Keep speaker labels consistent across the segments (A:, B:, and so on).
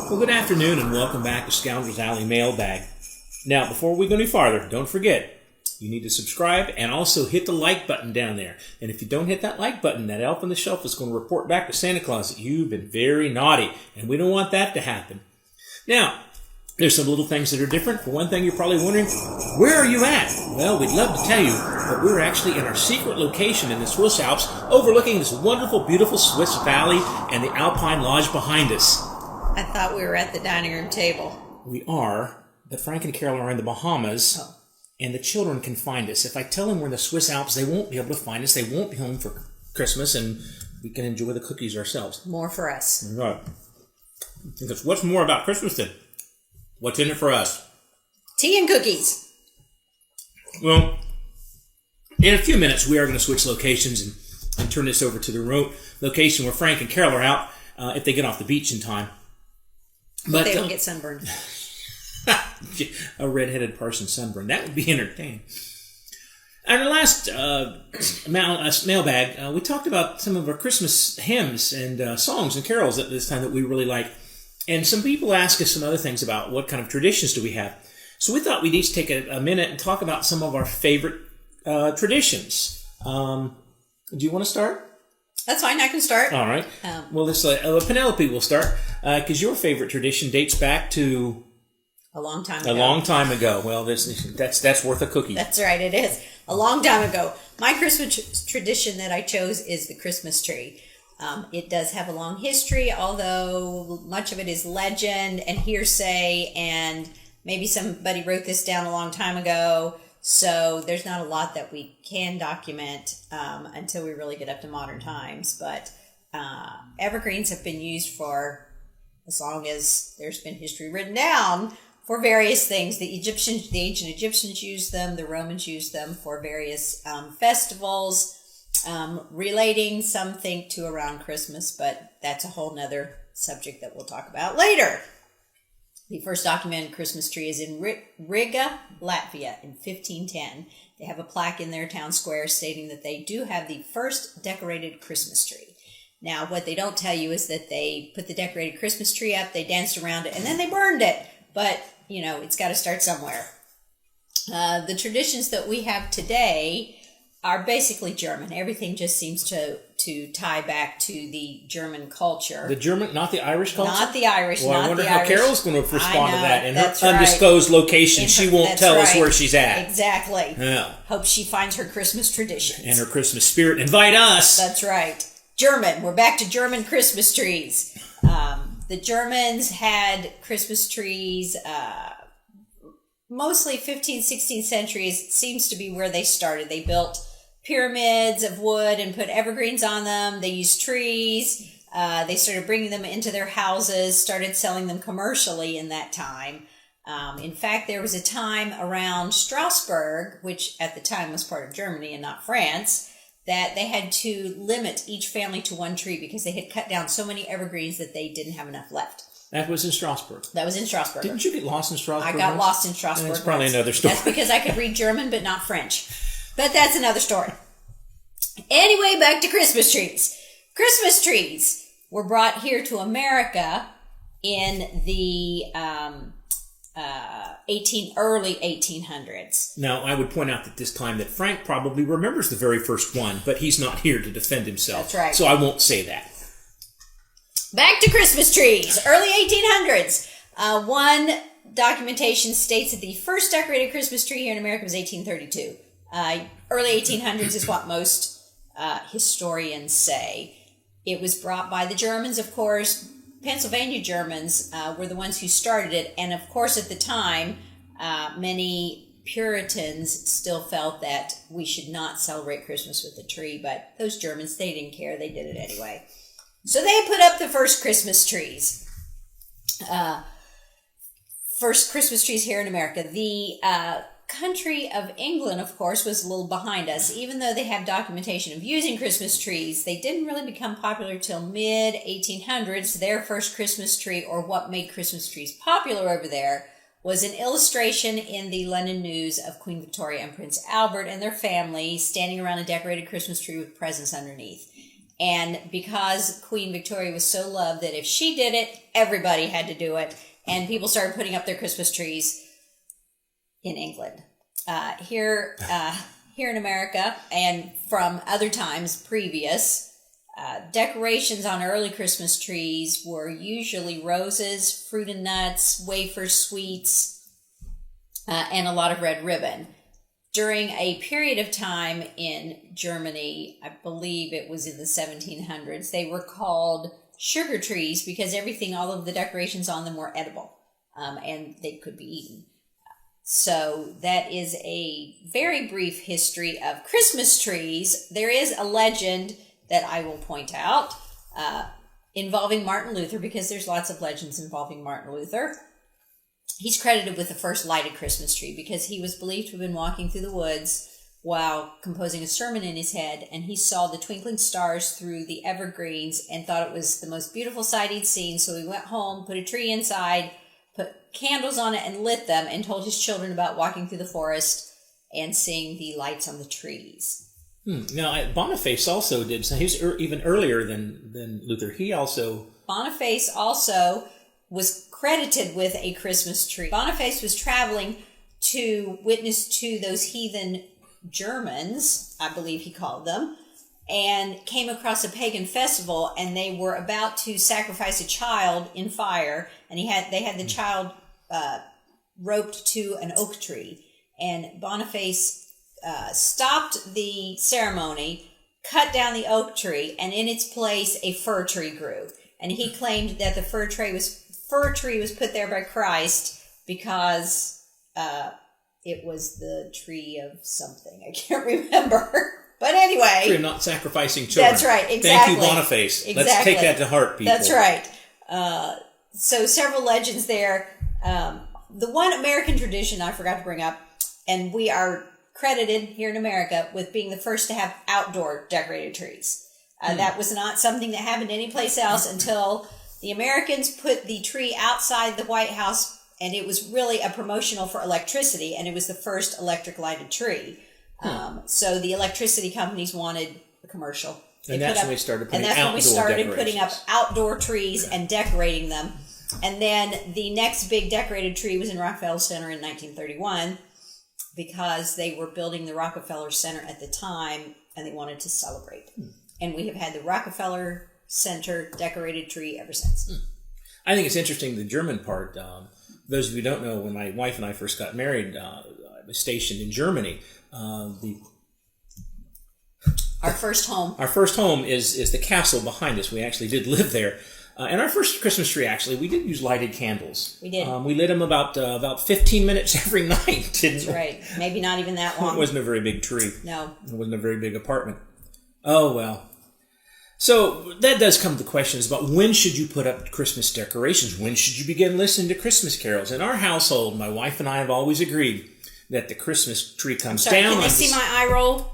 A: Well, good afternoon and welcome back to Scoundrels Alley Mailbag. Now, before we go any farther, don't forget, you need to subscribe and also hit the like button down there. And if you don't hit that like button, that elf on the shelf is going to report back to Santa Claus that you've been very naughty, and we don't want that to happen. Now, there's some little things that are different. For one thing, you're probably wondering, where are you at? Well, we'd love to tell you, but we're actually in our secret location in the Swiss Alps, overlooking this wonderful, beautiful Swiss valley and the Alpine Lodge behind us.
B: I thought we were at the dining room table.
A: We are, but Frank and Carol are in the Bahamas, and the children can find us. If I tell them we're in the Swiss Alps, they won't be able to find us. They won't be home for Christmas, and we can enjoy the cookies ourselves.
B: More for us.
A: Right. Because what's more about Christmas than what's in it for us?
B: Tea and cookies.
A: Well, in a few minutes, we are going to switch locations and turn this over to the remote location where Frank and Carol are out if they get off the beach in time.
B: But they will get sunburned.
A: A red-headed person sunburned. That would be entertaining. In our last mailbag, we talked about some of our Christmas hymns and songs and carols at this time that we really like. And some people ask us some other things about what kind of traditions do we have. So we thought we'd each take a minute and talk about some of our favorite traditions. Do you want to start?
B: That's fine, I can start.
A: All right. Well, Penelope will start, because your favorite tradition dates back to...
B: A long time ago.
A: A long time ago. Well, that's worth a cookie.
B: That's right, it is. A long time ago. My Christmas tradition that I chose is the Christmas tree. It does have a long history, although much of it is legend and hearsay, and maybe somebody wrote this down a long time ago, so there's not a lot that we can document until we really get up to modern times. But evergreens have been used for as long as there's been history written down for various things. The ancient Egyptians used them, the Romans used them for various festivals, relating something to around Christmas, but that's a whole nother subject that we'll talk about later. The first documented Christmas tree is in Riga, Latvia in 1510. They have a plaque in their town square stating that they do have the first decorated Christmas tree. Now, what they don't tell you is that they put the decorated Christmas tree up, they danced around it, and then they burned it. But, it's got to start somewhere. The traditions that we have today are basically German. Everything just seems to tie back to the German culture.
A: The German, not the Irish culture?
B: Not the Irish,
A: well,
B: not
A: I wonder
B: the
A: how
B: Irish.
A: Carol's going to respond to that in her
B: right.
A: undisclosed location. She won't tell us where she's at.
B: Exactly.
A: Yeah.
B: Hope she finds her Christmas traditions.
A: And her Christmas spirit. Invite us.
B: That's right. German. We're back to German Christmas trees. The Germans had Christmas trees, mostly 15th, 16th centuries seems to be where they started. They built pyramids of wood and put evergreens on them. They used trees. They started bringing them into their houses, started selling them commercially in that time. In fact, there was a time around Strasbourg, which at the time was part of Germany and not France, that they had to limit each family to one tree because they had cut down so many evergreens that they didn't have enough left.
A: That was in Strasbourg.
B: That was in Strasbourg.
A: Didn't you get lost in Strasbourg?
B: I got lost in Strasbourg.
A: That's probably another story.
B: That's because I could read German but not French. But that's another story. Anyway, back to Christmas trees. Christmas trees were brought here to America in the early 1800s.
A: Now, I would point out at this time that Frank probably remembers the very first one, but he's not here to defend himself.
B: That's right.
A: So I won't say that.
B: Back to Christmas trees. Early 1800s. One documentation states that the first decorated Christmas tree here in America was 1832. Early 1800s is what most historians say. It was brought by the Germans, of course. Pennsylvania Germans were the ones who started it. And of course, at the time, many Puritans still felt that we should not celebrate Christmas with a tree. But those Germans, they didn't care. They did it anyway. So they put up the first Christmas trees. First Christmas trees here in America. The country of England, of course, was a little behind us. Even though they have documentation of using Christmas trees, they didn't really become popular till mid-1800s. Their first Christmas tree, or what made Christmas trees popular over there, was an illustration in the London News of Queen Victoria and Prince Albert and their family standing around a decorated Christmas tree with presents underneath. And because Queen Victoria was so loved that if she did it, everybody had to do it. And people started putting up their Christmas trees in England. Here in America, and from other times previous, decorations on early Christmas trees were usually roses, fruit and nuts, wafers, sweets, and a lot of red ribbon. During a period of time in Germany, I believe it was in the 1700s, they were called sugar trees because all of the decorations on them were edible, and they could be eaten. So that is a very brief history of Christmas trees. There is a legend that I will point out involving Martin Luther, because there's lots of legends involving Martin Luther. He's credited with the first lighted Christmas tree because he was believed to have been walking through the woods while composing a sermon in his head, and he saw the twinkling stars through the evergreens and thought it was the most beautiful sight he'd seen. So he went home, put a tree inside, put candles on it and lit them, and told his children about walking through the forest and seeing the lights on the trees.
A: Now, Boniface also did, so he was even earlier than Luther.
B: Boniface also was credited with a Christmas tree. Boniface was traveling to witness to those heathen Germans, I believe he called them, and came across a pagan festival, and they were about to sacrifice a child in fire, and they had the child roped to an oak tree, and Boniface stopped the ceremony, cut down the oak tree, and in its place a fir tree grew. And he claimed that the fir tree was put there by Christ because it was the tree of something. I can't remember. But anyway.
A: Tree of not sacrificing children.
B: That's right, exactly.
A: Thank you, Boniface.
B: Exactly.
A: Let's take that to heart, people.
B: That's right. So several legends there. The one American tradition I forgot to bring up, and we are credited here in America with being the first to have outdoor decorated trees. That was not something that happened anyplace else until the Americans put the tree outside the White House, and it was really a promotional for electricity, and it was the first electric lighted tree. So the electricity companies wanted a commercial.
A: And that's when we started putting
B: up outdoor trees and decorating them. And then the next big decorated tree was in Rockefeller Center in 1931 because they were building the Rockefeller Center at the time and they wanted to celebrate. And we have had the Rockefeller Center decorated tree ever since.
A: I think it's interesting, the German part. Those of you who don't know, when my wife and I first got married, I was stationed in Germany.
B: Our first home.
A: Our first home is the castle behind us. We actually did live there. And our first Christmas tree, actually, we did use lighted candles.
B: We did.
A: We lit them about 15 minutes every night.
B: That's right. Maybe not even that long.
A: It wasn't a very big tree.
B: No.
A: It wasn't a very big apartment. Oh, well. So that does come to questions about when should you put up Christmas decorations? When should you begin listening to Christmas carols? In our household, my wife and I have always agreed that the Christmas tree comes down.
B: Can they see my eye roll?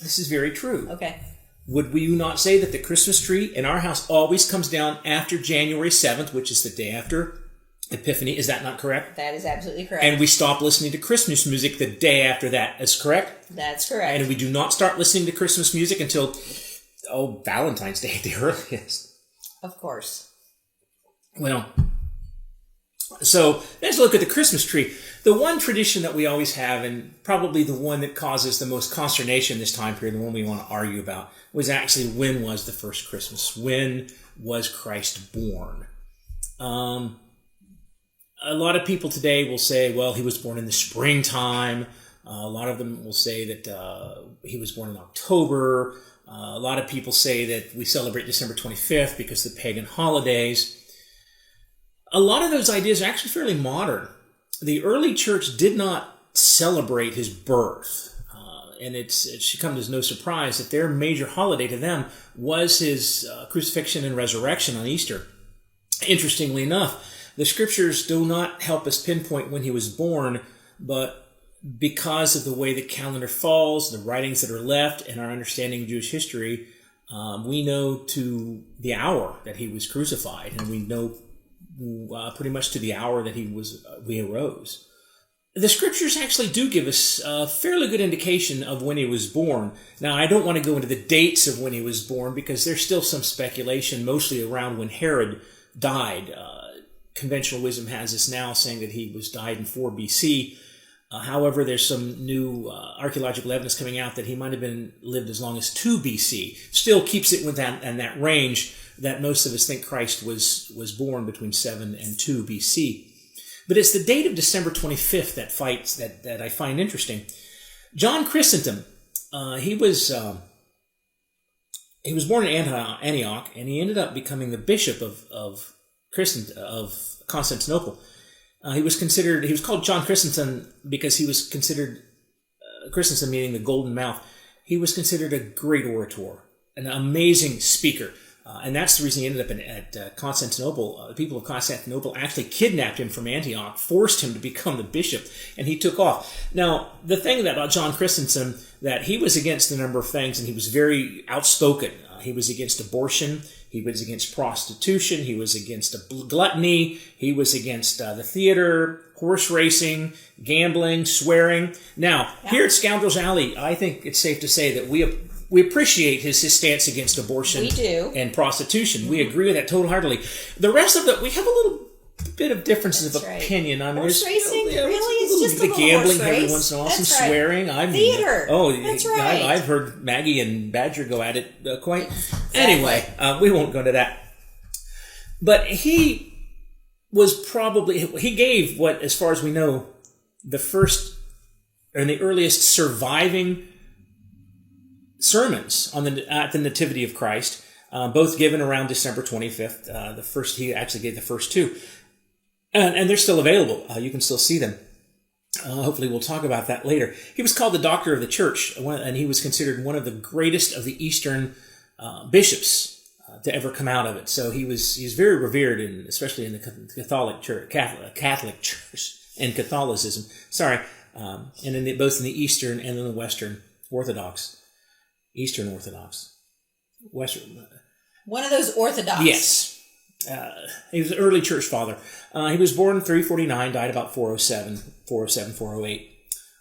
A: This is very true.
B: Okay.
A: Would we not say that the Christmas tree in our house always comes down after January 7th, which is the day after Epiphany? Is that not correct?
B: That is absolutely correct.
A: And we stop listening to Christmas music the day after that. Is correct?
B: That's correct.
A: And we do not start listening to Christmas music until, Valentine's Day at the earliest.
B: Of course.
A: Well, so let's look at the Christmas tree. The one tradition that we always have, and probably the one that causes the most consternation this time period, the one we want to argue about, was actually when was the first Christmas? When was Christ born? A lot of people today will say, well, he was born in the springtime. A lot of them will say that he was born in October. A lot of people say that we celebrate December 25th because of the pagan holidays. A lot of those ideas are actually fairly modern. The early church did not celebrate his birth. And it should come as no surprise that their major holiday to them was his crucifixion and resurrection on Easter. Interestingly enough, the scriptures do not help us pinpoint when he was born, but because of the way the calendar falls, the writings that are left, and our understanding of Jewish history, we know to the hour that he was crucified, and we know pretty much to the hour that he arose. the scriptures actually do give us a fairly good indication of when he was born. Now, I don't want to go into the dates of when he was born because there's still some speculation, mostly around when Herod died. Conventional wisdom has us now saying that he died in 4 BC. However, there's some new archaeological evidence coming out that he might have lived as long as 2 BC. Still keeps it within that range that most of us think Christ was born between 7 and 2 BC. But it's the date of December 25th that I find interesting. John Chrysostom, he was born in Antioch, and he ended up becoming the bishop of Constantinople. He was called John Chrysostom because he was considered, Chrysostom meaning the golden mouth. He was considered a great orator, an amazing speaker. And that's the reason he ended up at Constantinople. The people of Constantinople actually kidnapped him from Antioch, forced him to become the bishop, and he took off. Now, the thing about John Chrysostom, that he was against a number of things, and he was very outspoken. He was against abortion. He was against prostitution. He was against gluttony. He was against the theater, horse racing, gambling, swearing. Now, here at Scoundrels Alley, I think it's safe to say that we appreciate his stance against abortion
B: we do.
A: And prostitution. Mm-hmm. We agree with that wholeheartedly. The rest of we have a little bit of differences of opinion. I mean,
B: horse racing, really? It's just
A: the
B: a
A: gambling
B: horse race.
A: every once in a while,
B: That's
A: some swearing. I mean,
B: theater. That's right.
A: I've heard Maggie and Badger go at it quite. Exactly. Anyway, we won't go into that. But he gave what, as far as we know, the first and the earliest surviving sermons at the Nativity of Christ, both given around December 25th. He actually gave the first 2. And they're still available. You can still see them. Hopefully we'll talk about that later. He was called the Doctor of the Church, and he was considered one of the greatest of the Eastern bishops to ever come out of it. So he's very revered, especially in the Catholic Church, Catholic Church and Catholicism. And both in the Eastern and in the Western Orthodox. Eastern Orthodox. Western.
B: One of those Orthodox.
A: Yes. He was an early church father. He was born in 349, died about 408.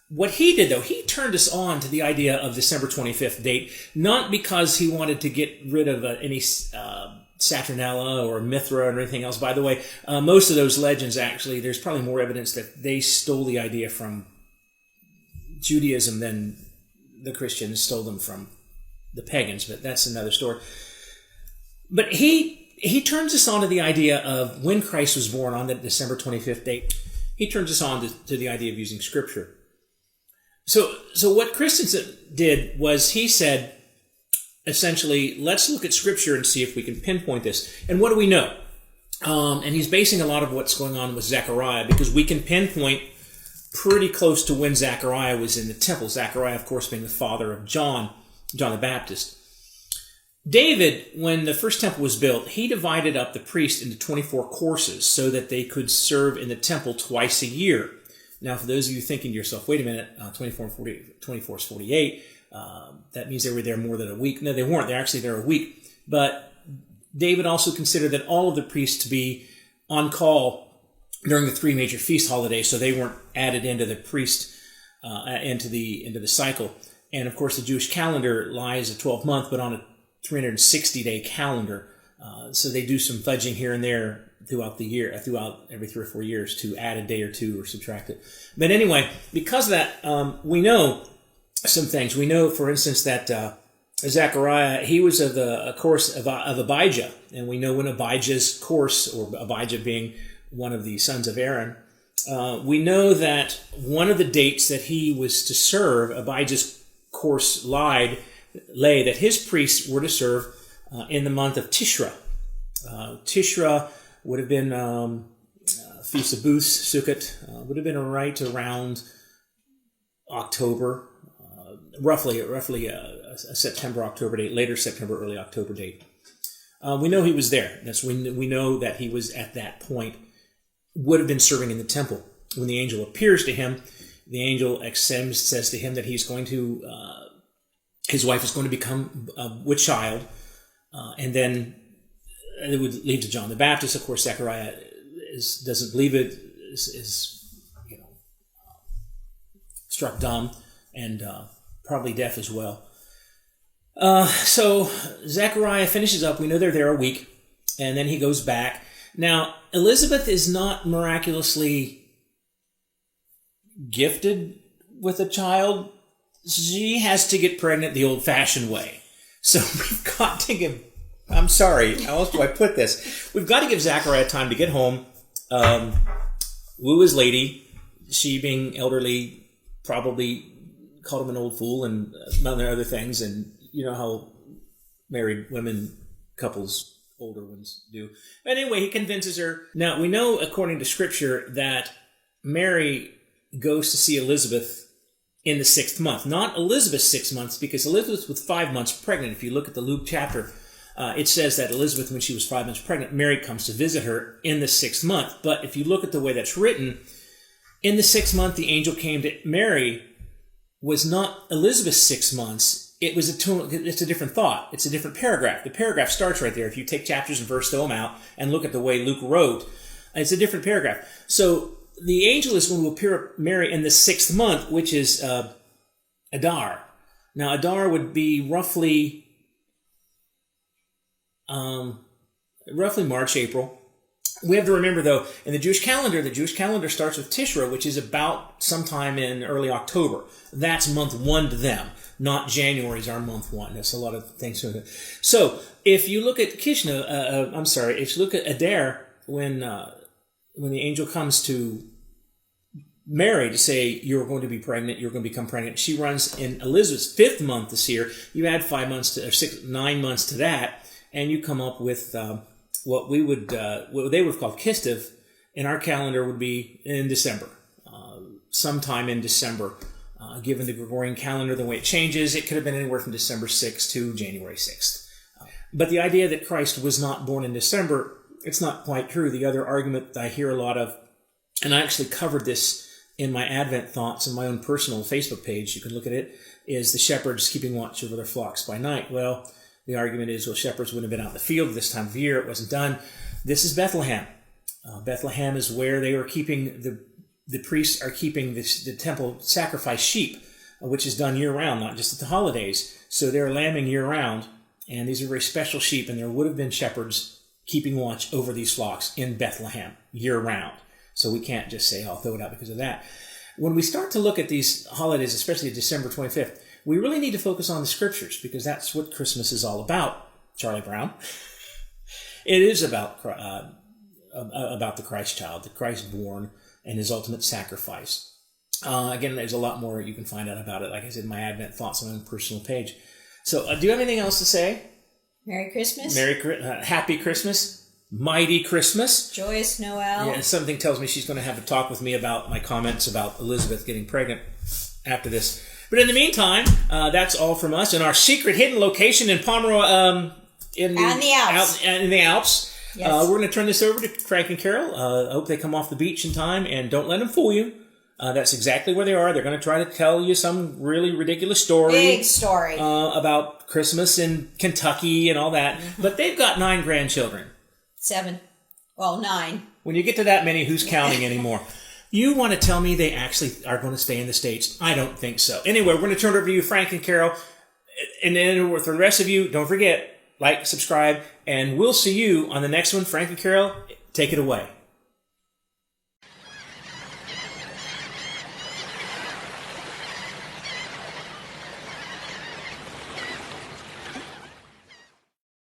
A: What he did, though, he turned us on to the idea of December 25th date, not because he wanted to get rid of any Saturnella or Mithra or anything else. By the way, most of those legends, actually, there's probably more evidence that they stole the idea from Judaism than the Christians stole them from the pagans, but that's another story. But he turns us on to the idea of when Christ was born on the December 25th date. He turns us on to the idea of using Scripture. So what Christensen did was he said, essentially, let's look at Scripture and see if we can pinpoint this. And what do we know? And he's basing a lot of what's going on with Zechariah because we can pinpoint pretty close to when Zechariah was in the temple. Zechariah, of course, being the father of John the Baptist. David, when the first temple was built, he divided up the priests into 24 courses so that they could serve in the temple twice a year. Now, for those of you thinking to yourself, wait a minute, 24 is 48. That means they were there more than a week. No, they weren't. They're actually there a week. But David also considered that all of the priests to be on call during the 3 major feast holidays, so they weren't added into the priest into the cycle. And of course, the Jewish calendar lies a 12-month, but on a 360-day calendar. So they do some fudging here and there throughout the year, throughout every 3 or 4 years to add a day or two or subtract it. But anyway, because of that, we know some things. We know, for instance, that Zechariah, he was of the course of Abijah. And we know when Abijah's course, or Abijah being one of the sons of Aaron, we know that one of the dates that he was to serve, Abijah's course lay that his priests were to serve in the month of Tishra. Tishra would have been Feast of Booths, Sukkot, would have been right around October, roughly a September-October date, later September, early October date. We know he was there. That's when we know that he was at that point, would have been serving in the temple. When the angel appears to him, the angel says to him that he's going to, his wife is going to become with child, and then it would lead to John the Baptist. Of course, Zechariah doesn't believe it, is struck dumb and probably deaf as well. So Zechariah finishes up. We know they're there a week, and then he goes back. Now, Elizabeth is not miraculously gifted with a child. She has to get pregnant the old-fashioned way. So we've got to give... I'm sorry, how else do I put this? We've got to give Zechariah time to get home, woo his lady. She, being elderly, probably called him an old fool and other things. And you know how married women, couples, older ones do. Anyway, he convinces her. Now, we know, according to Scripture, that Mary goes to see Elizabeth in the 6th month. Not Elizabeth's 6 months, because Elizabeth was 5 months pregnant. If you look at the Luke chapter, it says that Elizabeth, when she was 5 months pregnant, Mary comes to visit her in the 6th month. But if you look at the way that's written, in the 6th month, the angel came to Mary was not Elizabeth's 6 months. It's a different thought. It's a different paragraph. The paragraph starts right there. If you take chapters and verse, throw them out, and look at the way Luke wrote, it's a different paragraph. So the angel is going to appear to Mary in the 6th month, which is Adar. Now, Adar would be roughly March, April. We have to remember, though, in the Jewish calendar starts with Tishra, which is about sometime in early October. That's month 1 to them. Not January is our month 1. That's a lot of things. So, if you look at if you look at Adar, when the angel comes to Mary to say, you're going to be pregnant, you're going to become pregnant, she runs in Elizabeth's 5th month this year. You add 9 months to that, and you come up with what they would have called Kislev. In our calendar would be in December, sometime in December. Given the Gregorian calendar, the way it changes, it could have been anywhere from December 6th to January 6th. But the idea that Christ was not born in December, it's not quite true. The other argument that I hear a lot of, and I actually covered this in my Advent thoughts on my own personal Facebook page, you can look at it, is the shepherds keeping watch over their flocks by night. Well, the argument is, shepherds wouldn't have been out in the field this time of year. It wasn't done. This is Bethlehem. Bethlehem is where they were keeping, the priests are keeping the temple sacrifice sheep, which is done year-round, not just at the holidays. So they're lambing year-round, and these are very special sheep, and there would have been shepherds keeping watch over these flocks in Bethlehem year-round. So we can't just say, I'll throw it out because of that. When we start to look at these holidays, especially December 25th, we really need to focus on the Scriptures, because that's what Christmas is all about, Charlie Brown. It is about the Christ child, the Christ born, and his ultimate sacrifice. Again, there's a lot more you can find out about it, like I said, in my Advent thoughts on my own personal page. So, do you have anything else to say?
B: Merry Christmas.
A: Happy Christmas. Mighty Christmas.
B: Joyous Noel.
A: Yeah, something tells me she's going to have a talk with me about my comments about Elizabeth getting pregnant after this. But in the meantime, that's all from us in our secret hidden location in Pomeroy, in the Alps. Yes. We're going to turn this over to Frank and Carol. I hope they come off the beach in time, and don't let them fool you. That's exactly where they are. They're going to try to tell you some really ridiculous story.
B: Big story.
A: About Christmas in Kentucky and all that. Mm-hmm. But they've got 9 grandchildren.
B: 7. Well, 9.
A: When you get to that many, who's counting anymore? You want to tell me they actually are going to stay in the States? I don't think so. Anyway, we're going to turn it over to you, Frank and Carol. And then with the rest of you, don't forget, like, subscribe, and we'll see you on the next one. Frank and Carol, take it away.